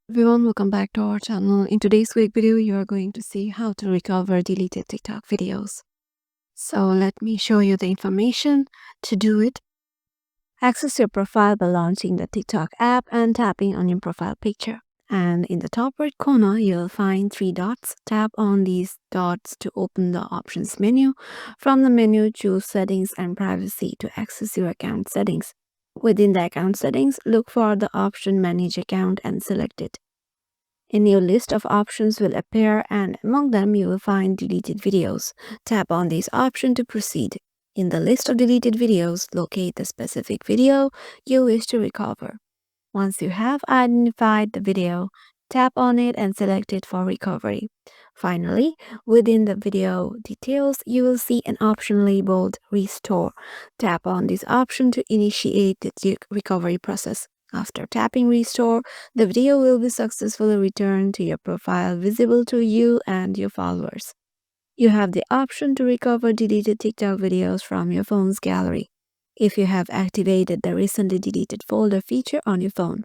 Everyone, welcome back to our channel. In today's quick video, you are going to see how to recover deleted TikTok videos. So let me show you the information. To do it, access your profile by launching the TikTok app and tapping on your profile picture. And in the top right corner, you'll find three dots. Tap on these dots to open the options menu. From the menu, choose settings and privacy to access your account settings. Within the account settings, look for the option manage account and select it. A new list of options will appear, and among them you will find deleted videos. Tap on this option to proceed. In the list of deleted videos, locate the specific video you wish to recover. Once you have identified the video, tap on it and select it for recovery. Finally, within the video details, you will see an option labeled Restore. Tap on this option to initiate the recovery process. After tapping Restore, the video will be successfully returned to your profile, visible to you and your followers. You have the option to recover deleted TikTok videos from your phone's gallery if you have activated the recently deleted folder feature on your phone.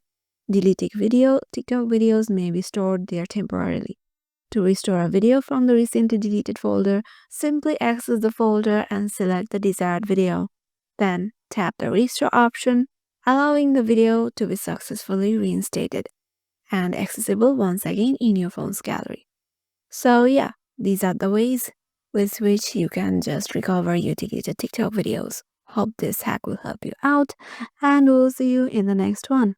Deleted TikTok videos may be stored there temporarily. To restore a video from the recently deleted folder, simply access the folder and select the desired video. Then tap the restore option, allowing the video to be successfully reinstated and accessible once again in your phone's gallery. So yeah, these are the ways with which you can just recover your deleted TikTok videos. Hope this hack will help you out, and we'll see you in the next one.